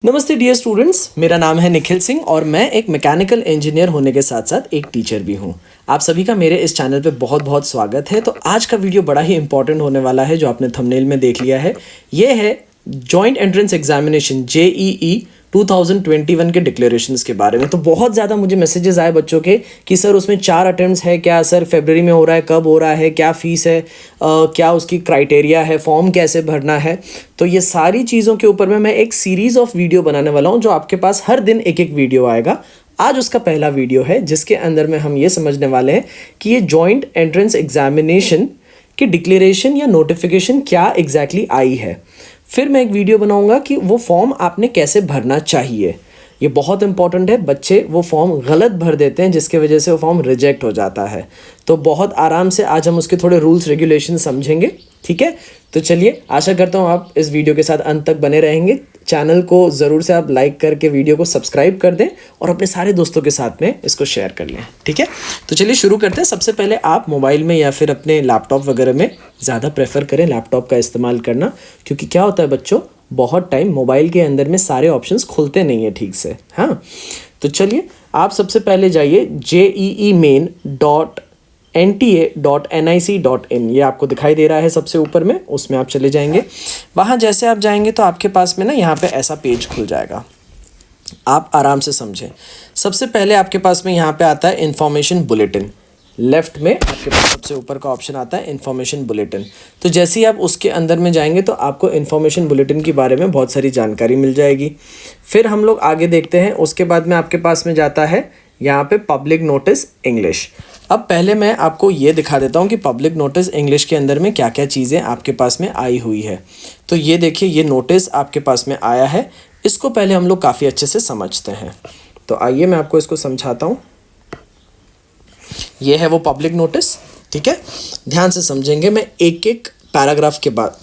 नमस्ते dear students, मेरा नाम है निखिल सिंह और मैं एक मैकेनिकल इंजीनियर होने के साथ साथ एक टीचर भी हूँ। आप सभी का मेरे इस चैनल पे बहुत बहुत स्वागत है। तो आज का वीडियो बड़ा ही इंपॉर्टेंट होने वाला है, जो आपने थंबनेल में देख लिया है। ये है जॉइंट एंट्रेंस एग्जामिनेशन JEE 2021 के डिक्लेरेशंस के बारे में। तो बहुत ज़्यादा मुझे मैसेजेस आए बच्चों के कि सर उसमें 4 अटेम्प्ट्स है क्या, सर फरवरी में हो रहा है, कब हो रहा है, क्या फ़ीस है, क्या उसकी क्राइटेरिया है, फॉर्म कैसे भरना है। तो ये सारी चीज़ों के ऊपर में मैं एक सीरीज़ ऑफ वीडियो बनाने वाला हूँ, जो आपके पास हर दिन एक एक वीडियो आएगा। आज उसका पहला वीडियो है, जिसके अंदर में हम ये समझने वाले हैं कि ये जॉइंट एंट्रेंस एग्जामिनेशन की डिक्लेरेशन या नोटिफिकेशन क्या एग्जैक्टली आई है। फिर मैं एक वीडियो बनाऊंगा कि वो फॉर्म आपने कैसे भरना चाहिए। ये बहुत इंपॉर्टेंट है, बच्चे वो फॉर्म गलत भर देते हैं जिसके वजह से वो फॉर्म रिजेक्ट हो जाता है। तो बहुत आराम से आज हम उसके थोड़े रूल्स रेगुलेशन समझेंगे, ठीक है। तो चलिए, आशा करता हूँ आप इस वीडियो के साथ अंत तक बने रहेंगे। चैनल को ज़रूर से आप लाइक करके वीडियो को सब्सक्राइब कर दें और अपने सारे दोस्तों के साथ में इसको शेयर कर लें, ठीक है। तो चलिए शुरू करते हैं। सबसे पहले आप मोबाइल में या फिर अपने लैपटॉप वगैरह में ज़्यादा प्रेफर करें लैपटॉप का इस्तेमाल करना, क्योंकि क्या होता है बच्चों, बहुत टाइम मोबाइल के अंदर में सारे ऑप्शंस खुलते नहीं है ठीक से। हाँ, तो चलिए आप सबसे पहले जाइए JEE main.nta.nic.in, ये आपको दिखाई दे रहा है सबसे ऊपर में, उसमें आप चले जाएंगे। वहाँ जैसे आप जाएंगे तो आपके पास में ना यहाँ पे ऐसा पेज खुल जाएगा। आप आराम से समझें। सबसे पहले आपके पास में यहाँ पे आता है इन्फॉर्मेशन बुलेटिन। लेफ्ट में आपके पास सबसे ऊपर का ऑप्शन आता है इन्फॉर्मेशन बुलेटिन। तो जैसे ही आप उसके अंदर में जाएंगे तो आपको इन्फॉर्मेशन बुलेटिन के बारे में बहुत सारी जानकारी मिल जाएगी। फिर हम लोग आगे देखते हैं। उसके बाद में आपके पास में जाता है यहाँ पे पब्लिक नोटिस इंग्लिश। अब पहले मैं आपको ये दिखा देता हूँ कि पब्लिक नोटिस इंग्लिश के अंदर में क्या क्या चीज़ें आपके पास में आई हुई है। तो ये देखिए, ये नोटिस आपके पास में आया है। इसको पहले हम लोग काफ़ी अच्छे से समझते हैं। तो आइए मैं आपको इसको समझाता हूँ। ये है वो पब्लिक नोटिस, ठीक है। ध्यान से समझेंगे, मैं एक एक पैराग्राफ के बाद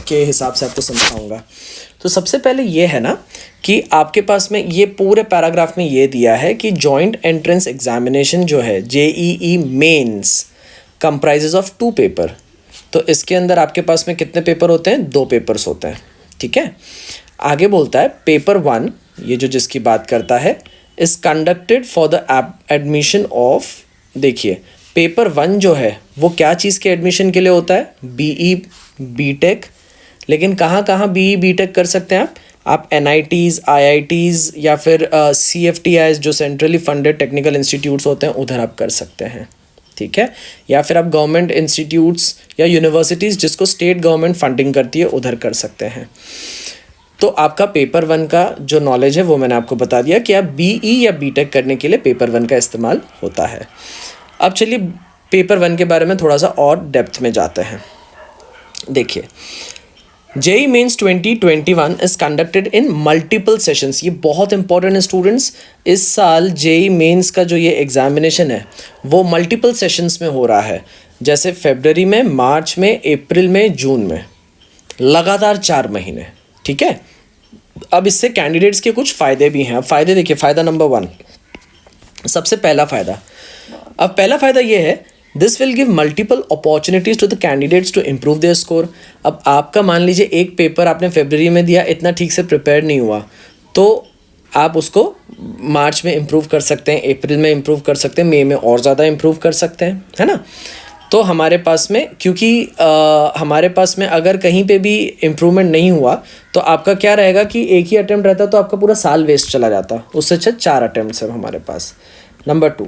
के हिसाब से आपको समझाऊंगा। तो सबसे पहले ये है ना कि आपके पास में ये पूरे पैराग्राफ में ये दिया है कि जॉइंट एंट्रेंस एग्जामिनेशन जो है JEE mains comprises of 2 paper. तो इसके अंदर आपके पास में कितने पेपर होते हैं? 2 पेपर्स होते हैं, ठीक है। आगे बोलता है पेपर 1, ये जो जिसकी बात करता है, is conducted for the admission of, देखिए पेपर 1 जो है वो क्या चीज़ के एडमिशन के लिए होता है? BE BTech। लेकिन कहाँ कहाँ BE BTech कर सकते हैं आप NITs IITs या फिर CFTIs जो सेंट्रली फंडेड टेक्निकल इंस्टीट्यूट्स होते हैं, उधर आप कर सकते हैं, ठीक है। या फिर आप गवर्नमेंट इंस्टीट्यूट्स या यूनिवर्सिटीज़ जिसको स्टेट गवर्नमेंट फंडिंग करती है, उधर कर सकते हैं। तो आपका पेपर 1 का जो नॉलेज है वो मैंने आपको बता दिया कि आप BE या BTech करने के लिए पेपर 1 का इस्तेमाल होता है। अब चलिए पेपर 1 के बारे में थोड़ा सा और डेप्थ में जाते हैं। देखिए, JEE mains 2021 is conducted in multiple sessions. ये बहुत इंपॉर्टेंट है स्टूडेंट्स। इस साल JEE मेंस का जो ये एग्जामिनेशन है वो मल्टीपल सेशंस में हो रहा है। जैसे फरवरी में, मार्च में, अप्रैल में, जून में, लगातार 4 महीने, ठीक है। अब इससे कैंडिडेट्स के कुछ फ़ायदे भी हैं। अब फ़ायदे देखिए, फ़ायदा नंबर 1, सबसे पहला फ़ायदा। अब पहला फ़ायदा ये है, this will give multiple opportunities to the candidates to improve their score. अब आपका मान लीजिए एक पेपर आपने फरवरी में दिया, इतना ठीक से प्रिपेयर नहीं हुआ, तो आप उसको मार्च में इम्प्रूव कर सकते हैं, अप्रैल में इम्प्रूव कर सकते हैं, मई में और ज़्यादा इम्प्रूव कर सकते हैं, है ना। तो हमारे पास में, क्योंकि हमारे पास में अगर कहीं पे भी इम्प्रूवमेंट नहीं हुआ तो आपका क्या रहेगा कि एक ही अटैम्प्ट रहता तो आपका पूरा साल वेस्ट चला जाता। उससे अच्छा 4 अटैम्प्ट्स है हमारे पास। Number 2,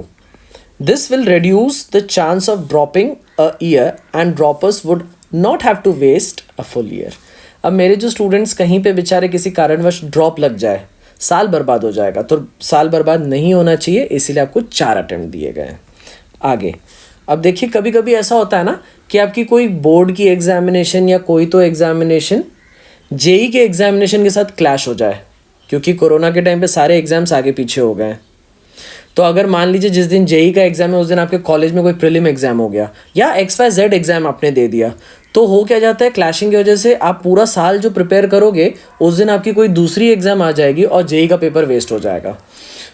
this will reduce the chance of dropping a year and droppers would not have to waste a full year। अब मेरे जो स्टूडेंट्स कहीं पे बेचारे किसी कारणवश ड्रॉप लग जाए, साल बर्बाद हो जाएगा। तो साल बर्बाद नहीं होना चाहिए, इसीलिए आपको 4 अटैम्प्ट दिए गए हैं। आगे अब देखिए, कभी कभी ऐसा होता है ना कि आपकी कोई बोर्ड की एग्जामिनेशन या कोई तो एग्जामिनेशन JEE के एग्जामिनेशन के साथ क्लैश हो जाए, क्योंकि कोरोना के टाइम पे सारे एग्जाम्स आगे पीछे हो गए हैं। तो अगर मान लीजिए जिस दिन JEE का एग्ज़ाम है उस दिन आपके कॉलेज में कोई प्रीलिम एग्ज़ाम हो गया या XYZ एग्ज़ाम आपने दे दिया, तो हो क्या जाता है, क्लैशिंग की वजह से आप पूरा साल जो प्रिपेयर करोगे उस दिन आपकी कोई दूसरी एग्ज़ाम आ जाएगी और JEE का पेपर वेस्ट हो जाएगा।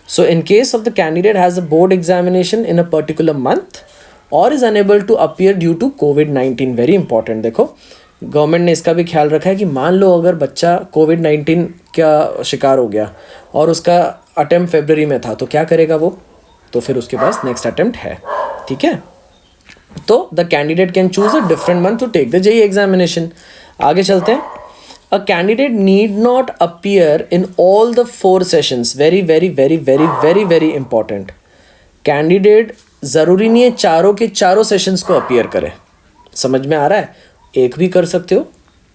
So in case of the candidate has a board examination in a particular month और is unable to appear due to COVID-19, very important. देखो, गवर्नमेंट ने इसका भी ख्याल रखा है कि मान लो अगर बच्चा कोविड-19 का शिकार हो गया और उसका अटेम्प्ट फरवरी में था, तो क्या करेगा वो? तो फिर उसके पास नेक्स्ट अटेम्प्ट है, ठीक है। तो the candidate can choose a different month to take the JEE examination. आगे चलते हैं। A candidate need not appear in all the 4 sessions. Very very very very very very important. Candidate ज़रूरी नहीं है चारों के चारों सेशंस को अपीयर करे। समझ में आ रहा है? एक भी कर सकते हो,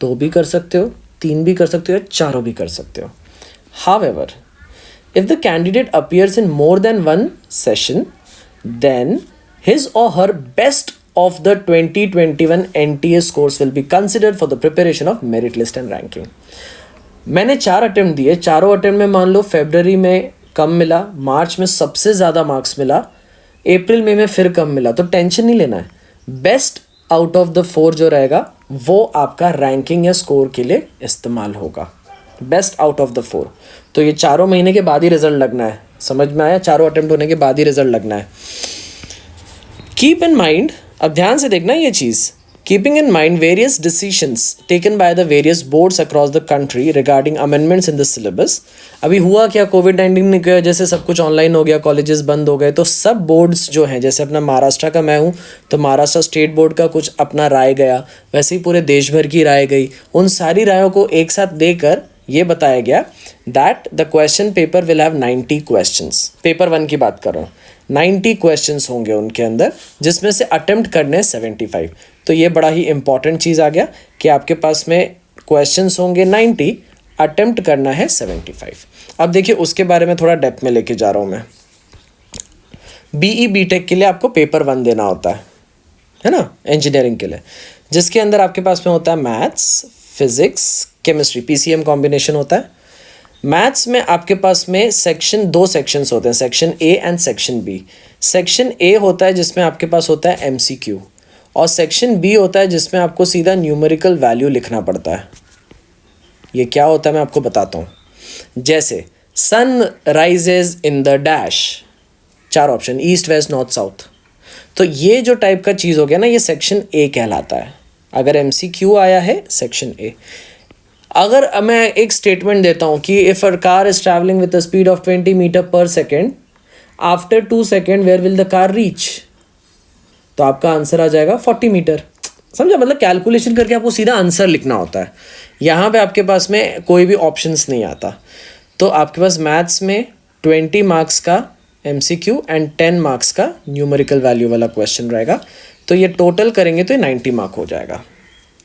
2 भी कर सकते हो, 3 भी कर सकते हो, चारों भी कर सकते हो। However, if the candidate appears in more than one session, then his or her best of the 2021 NTA scores will be considered for the preparation of merit list and ranking. मैंने 4 अटेम्प्ट दिए, चारों attempt में मान लो फरवरी में कम मिला, मार्च में सबसे ज़्यादा मार्क्स मिला, अप्रैल में फिर कम मिला, तो टेंशन नहीं लेना है। बेस्ट आउट ऑफ द 4 जो रहेगा वो आपका रैंकिंग या स्कोर के लिए इस्तेमाल होगा। Best out of the 4। तो ये चारों महीने के बाद ही रिजल्ट लगना है। समझ में आया? चारों अटेम्प्ट होने के बाद ही रिजल्ट लगना है। कीप इन माइंड, अब ध्यान से देखना ये चीज़, keeping in mind various decisions taken by the various boards across the country regarding amendments in the syllabus. अभी हुआ क्या, कोविड-19 की वजह से सब कुछ ऑनलाइन हो गया, कॉलेजेस बंद हो गए, तो सब बोर्ड्स जो हैं, जैसे अपना महाराष्ट्र का मैं हूँ तो महाराष्ट्र स्टेट बोर्ड का कुछ अपना राय गया, वैसे ही पूरे देश भर की राय गई। उन सारी रायों को एक साथ देकर ये बताया गया that the question paper will have 90 questions. Paper 1 की बात कर रहा हूँ, 90 क्वेश्चंस होंगे उनके अंदर, जिसमें से अटेम्प्ट करने 75। तो ये बड़ा ही इंपॉर्टेंट चीज़ आ गया कि आपके पास में क्वेश्चंस होंगे 90, अटेम्प्ट करना है 75। अब देखिए उसके बारे में थोड़ा डेप्थ में लेके जा रहा हूँ मैं। बीई बीटेक के लिए आपको पेपर 1 देना होता है ना, इंजीनियरिंग के लिए, जिसके अंदर आपके पास में होता है maths, physics, chemistry, PCM combination होता है। मैथ्स में आपके पास में दो सेक्शंस होते हैं, section A and section B. Section A होता है जिसमें आपके पास होता है एमसीक्यू, और सेक्शन बी होता है जिसमें आपको सीधा न्यूमेरिकल वैल्यू लिखना पड़ता है। ये क्या होता है मैं आपको बताता हूँ। जैसे sun rises in the dash, 4 option, east west north south. तो ये जो टाइप का चीज़ हो गया ना, ये सेक्शन ए कहलाता है। अगर एमसीक्यू आया है सेक्शन ए। अगर मैं एक स्टेटमेंट देता हूँ कि if a car is travelling with the speed of 20 metre per second, after 2 second where will the car reach, तो आपका आंसर आ जाएगा 40 मीटर। समझा? मतलब कैलकुलेशन करके आपको सीधा आंसर लिखना होता है। यहाँ पे आपके पास में कोई भी ऑप्शंस नहीं आता। तो आपके पास मैथ्स में 20 मार्क्स का एमसीक्यू एंड 10 मार्क्स का न्यूमेरिकल वैल्यू वाला क्वेश्चन रहेगा। तो ये टोटल करेंगे तो ये 90 मार्क हो जाएगा,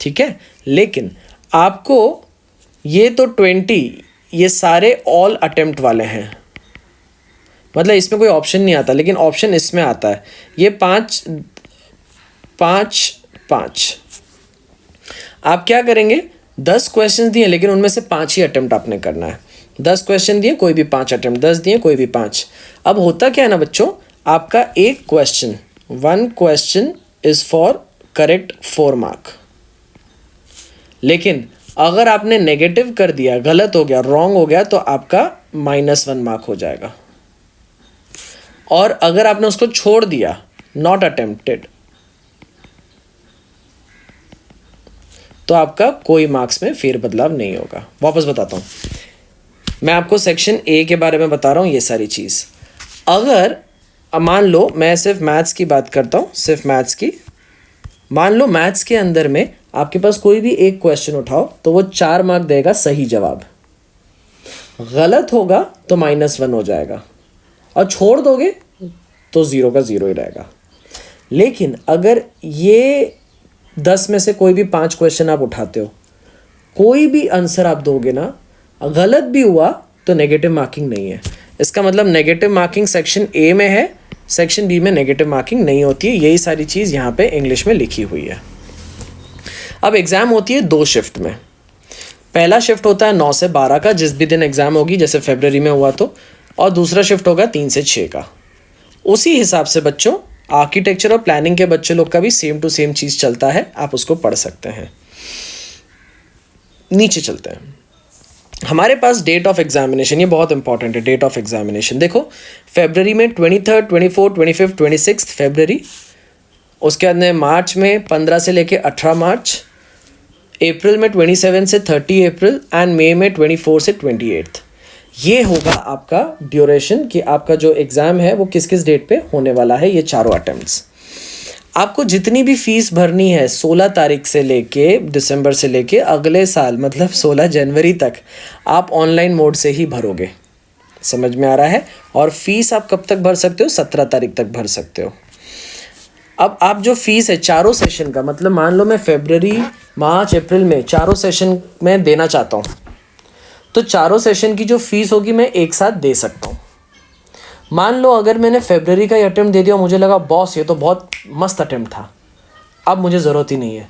ठीक है। लेकिन आपको ये तो 20, ये सारे ऑल अटेम्प्ट वाले हैं, मतलब इसमें कोई ऑप्शन नहीं आता, लेकिन ऑप्शन इसमें आता है। ये 5 आप क्या करेंगे, 10 क्वेश्चन दिए लेकिन उनमें से 5 ही अटेम्प्ट आपने करना है। 10 क्वेश्चन दिए, कोई भी 5 अटेम्प्ट, 10 दिए, कोई भी 5। अब होता क्या है ना बच्चों, आपका एक question, 1 question is for correct 4 mark. लेकिन अगर आपने नेगेटिव कर दिया, गलत हो गया, रॉन्ग हो गया, तो आपका -1 मार्क हो जाएगा। और अगर आपने उसको छोड़ दिया, नॉट अटेम्प्टेड, तो आपका कोई मार्क्स में फेरबदलाव नहीं होगा। वापस बताता हूँ, मैं आपको सेक्शन ए के बारे में बता रहा हूँ ये सारी चीज़। अगर मान लो मैं सिर्फ मैथ्स की बात करता हूँ, सिर्फ मैथ्स की, मान लो मैथ्स के अंदर में आपके पास कोई भी एक क्वेश्चन उठाओ तो वो 4 मार्क देगा सही जवाब, गलत होगा तो -1 हो जाएगा, और छोड़ दोगे तो 0 का 0 ही रहेगा। लेकिन अगर ये 10 में से कोई भी 5 क्वेश्चन आप उठाते हो, कोई भी आंसर आप दोगे ना, गलत भी हुआ तो नेगेटिव मार्किंग नहीं है। इसका मतलब नेगेटिव मार्किंग सेक्शन ए में है, सेक्शन बी में नेगेटिव मार्किंग नहीं होती है। यही सारी चीज़ यहाँ पे इंग्लिश में लिखी हुई है। अब एग्ज़ाम होती है 2 शिफ्ट में। पहला शिफ्ट होता है 9 से 12 का, जिस भी दिन एग्ज़ाम होगी, जैसे फरवरी में हुआ तो, और दूसरा शिफ्ट होगा 3 से 6 का। उसी हिसाब से बच्चों आर्किटेक्चर और प्लानिंग के बच्चे लोग का भी सेम टू सेम चीज़ चलता है, आप उसको पढ़ सकते हैं। नीचे चलते हैं, हमारे पास डेट ऑफ एग्जामिनेशन, ये बहुत इंपॉर्टेंट है। डेट ऑफ एग्जामिनेशन देखो, फरवरी में 23, 24, 25, 26 फरवरी, उसके बाद में मार्च में 15 से लेके 18 मार्च, अप्रैल में 27 से 30 अप्रैल एंड मई में 24 से 28। ये होगा आपका ड्यूरेशन कि आपका जो एग्ज़ाम है वो किस किस डेट पे होने वाला है, ये चारों अटेम्प्ट्स। आपको जितनी भी फीस भरनी है 16 तारीख से लेके दिसंबर से लेके अगले साल मतलब 16 जनवरी तक आप ऑनलाइन मोड से ही भरोगे। समझ में आ रहा है? और फीस आप कब तक भर सकते हो? 17 तारीख तक भर सकते हो। अब आप जो फीस है चारों सेशन का, मतलब मान लो मैं फरवरी, मार्च, अप्रैल में चारों सेशन में देना चाहता हूँ, तो चारों सेशन की जो फीस होगी मैं एक साथ दे सकता हूँ। मान लो अगर मैंने फरवरी का अटेम्प्ट दे दिया, मुझे लगा बॉस ये तो बहुत मस्त अटेम्प्ट था, अब मुझे ज़रूरत ही नहीं है,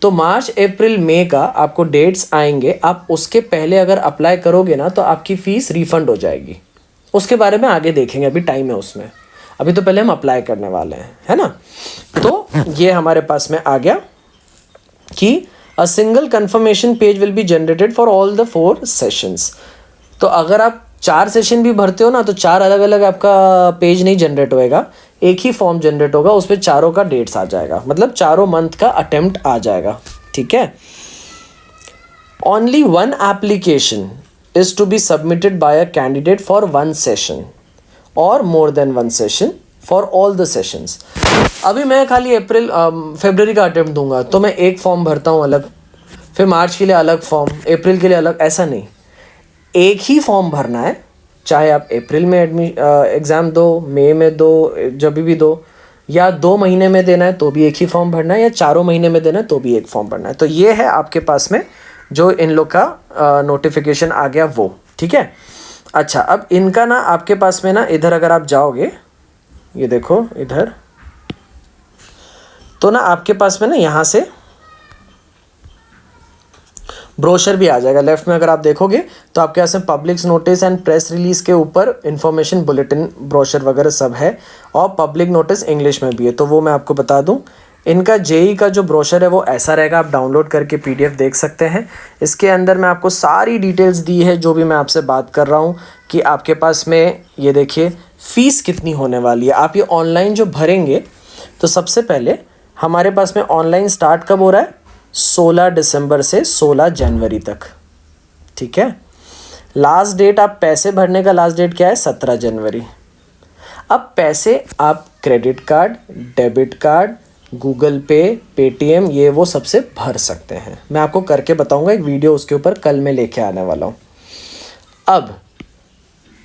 तो मार्च, अप्रैल, मई का आपको डेट्स आएंगे, आप उसके पहले अगर अप्लाई करोगे ना तो आपकी फ़ीस रिफ़ंड हो जाएगी। उसके बारे में आगे देखेंगे, अभी टाइम है उसमें, अभी तो पहले हम अप्लाई करने वाले हैं, है ना। तो ये हमारे पास में आ गया कि a single conformation page will be generated for all the 4 sessions. तो अगर आप 4 सेशन भी भरते हो ना तो 4 अलग अलग आपका पेज नहीं जनरेट होएगा, एक ही फॉर्म जनरेट होगा, उस पर चारों का डेट्स आ जाएगा, मतलब चारों मंथ का अटेम्प्ट आ जाएगा। ठीक है। Only 1 application is to be submitted by a candidate for 1 session और more than 1 session for all the sessions. अभी मैं खाली फरवरी का अटेम्प्ट दूंगा तो मैं एक फॉर्म भरता हूँ अलग, फिर मार्च के लिए अलग फॉर्म, अप्रैल के लिए अलग, ऐसा नहीं, एक ही फॉर्म भरना है। चाहे आप अप्रैल में एग्ज़ाम दो, मई में दो, जब भी दो, या 2 महीने में देना है तो भी एक ही फॉर्म भरना है, या 4 महीने में देना है तो भी एक फॉर्म भरना है। तो ये है आपके पास में जो इन लोग का नोटिफिकेशन आ गया वो। ठीक है। अच्छा, अब इनका ना आपके पास में ना इधर अगर आप जाओगे, ये देखो इधर, तो ना आपके पास में ना यहाँ से ब्रोशर भी आ जाएगा। लेफ्ट में अगर आप देखोगे तो आपके पास में public notice and press release के ऊपर इंफॉर्मेशन बुलेटिन ब्रोशर वगैरह सब है, और पब्लिक नोटिस इंग्लिश में भी है, तो वो मैं आपको बता दूं। इनका जेई का जो ब्रोशर है वो ऐसा रहेगा, आप डाउनलोड करके पीडीएफ देख सकते हैं। इसके अंदर मैं आपको सारी डिटेल्स दी है जो भी मैं आपसे बात कर रहा हूँ, कि आपके पास में ये देखिए फ़ीस कितनी होने वाली है। आप ये ऑनलाइन जो भरेंगे तो सबसे पहले हमारे पास में ऑनलाइन स्टार्ट कब हो रहा है? 16 दिसंबर से 16 जनवरी तक। ठीक है। लास्ट डेट आप पैसे भरने का लास्ट डेट क्या है? 17 जनवरी। अब पैसे आप credit card, debit card, Google पे, पेटीएम, ये वो सबसे भर सकते हैं। मैं आपको करके बताऊंगा, एक वीडियो उसके ऊपर कल मैं लेके आने वाला हूँ।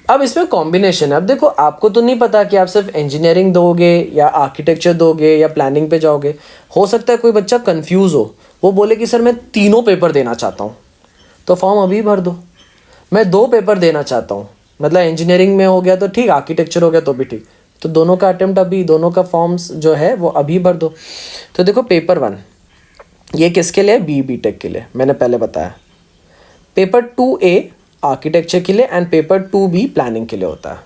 अब इसमें कॉम्बिनेशन है। अब देखो, आपको तो नहीं पता कि आप सिर्फ इंजीनियरिंग दोगे या आर्किटेक्चर दोगे या प्लानिंग पे जाओगे। हो सकता है कोई बच्चा कंफ्यूज हो, वो बोले कि सर मैं तीनों पेपर देना चाहता हूँ, तो फॉर्म अभी भर दो। मैं 2 पेपर देना चाहता हूँ, मतलब इंजीनियरिंग में हो गया तो ठीक, आर्किटेक्चर हो गया तो भी ठीक, तो दोनों का अटेम्प्ट अभी, दोनों का फॉर्म्स जो है वो अभी भर दो। तो देखो पेपर 1 ये किसके लिए? बीटेक के लिए, मैंने पहले बताया। पेपर 2A आर्किटेक्चर के लिए एंड पेपर 2B प्लानिंग के लिए होता है।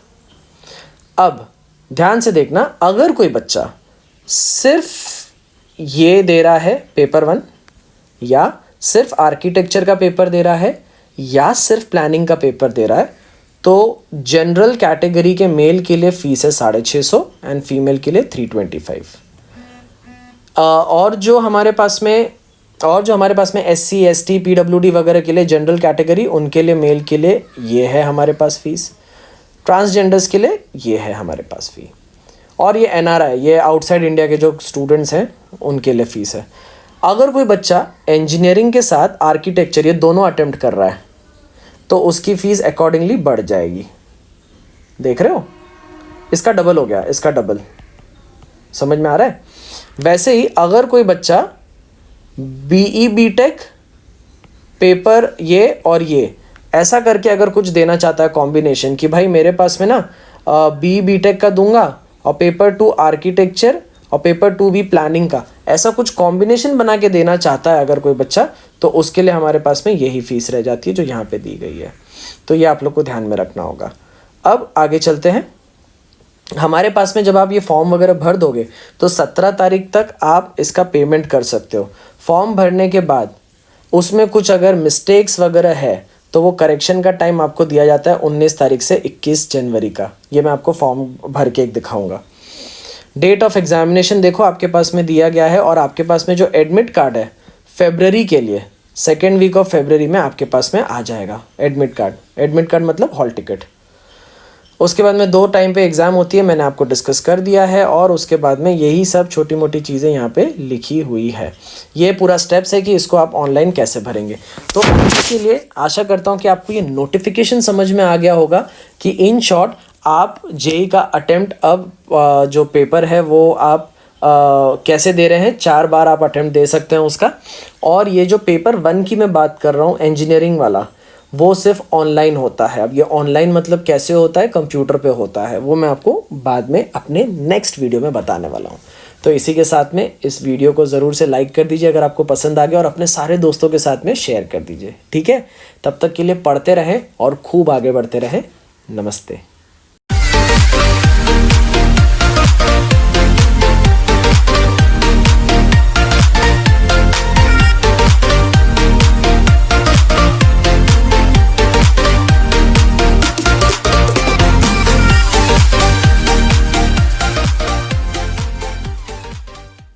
अब ध्यान से देखना, अगर कोई बच्चा सिर्फ ये दे रहा है पेपर 1, या सिर्फ आर्किटेक्चर का पेपर दे रहा है, या सिर्फ प्लानिंग का पेपर दे रहा है, तो जनरल कैटेगरी के मेल के लिए फ़ीस है 650 एंड फीमेल के लिए 325। और जो हमारे पास में SC, ST, PWD वगैरह के लिए जनरल कैटेगरी, उनके लिए मेल के लिए ये है हमारे पास फ़ीस। ट्रांसजेंडर्स के लिए ये है हमारे पास फ़ी। और ये NRI, ये आउटसाइड इंडिया के जो स्टूडेंट्स हैं उनके लिए फ़ीस है। अगर कोई बच्चा इंजीनियरिंग के साथ आर्किटेक्चर ये दोनों अटेम्प्ट कर रहा है तो उसकी फ़ीस अकॉर्डिंगली बढ़ जाएगी। देख रहे हो, इसका डबल हो गया, इसका डबल। समझ में आ रहा है? वैसे ही अगर कोई बच्चा BE BTech पेपर ये और ये ऐसा करके अगर कुछ देना चाहता है कॉम्बिनेशन, कि भाई मेरे पास में ना BE BTech का दूंगा और पेपर 2 आर्किटेक्चर और पेपर 2B प्लानिंग का, ऐसा कुछ कॉम्बिनेशन बना के देना चाहता है अगर कोई बच्चा, तो उसके लिए हमारे पास में यही फ़ीस रह जाती है जो यहाँ पे दी गई है। तो ये आप लोग को ध्यान में रखना होगा। अब आगे चलते हैं। हमारे पास में जब आप ये फॉर्म वगैरह भर दोगे तो 17 तारीख तक आप इसका पेमेंट कर सकते हो। फॉर्म भरने के बाद उसमें कुछ अगर मिस्टेक्स वगैरह है तो वो करेक्शन का टाइम आपको दिया जाता है 19 तारीख से 21 जनवरी का। ये मैं आपको फॉर्म भर के एक दिखाऊंगा। डेट ऑफ एग्जामिनेशन देखो आपके पास में दिया गया है, और आपके पास में जो एडमिट कार्ड है फरवरी के लिए, सेकेंड वीक ऑफ फरवरी में आपके पास में आ जाएगा एडमिट कार्ड मतलब हॉल टिकट। उसके बाद में 2 टाइम पे एग्ज़ाम होती है, मैंने आपको डिस्कस कर दिया है, और उसके बाद में यही सब छोटी मोटी चीज़ें यहाँ पे लिखी हुई है। ये पूरा स्टेप्स है कि इसको आप ऑनलाइन कैसे भरेंगे। तो इसीलिए आशा करता हूँ कि आपको ये नोटिफिकेशन समझ में आ गया होगा कि इन शॉर्ट आप जेई का अटेम्प्ट अब जो पेपर है वो आप कैसे दे रहे हैं। 4 बार आप अटेम्प्ट दे सकते हैं उसका। और ये जो पेपर 1 की मैं बात कर रहा हूँ इंजीनियरिंग वाला, वो सिर्फ ऑनलाइन होता है। अब ये ऑनलाइन मतलब कैसे होता है, कंप्यूटर पे होता है, वो मैं आपको बाद में अपने नेक्स्ट वीडियो में बताने वाला हूँ। तो इसी के साथ में इस वीडियो को ज़रूर से लाइक कर दीजिए अगर आपको पसंद आ गया, और अपने सारे दोस्तों के साथ में शेयर कर दीजिए, ठीक है। तब तक के लिए पढ़ते रहें और खूब आगे बढ़ते रहें। नमस्ते।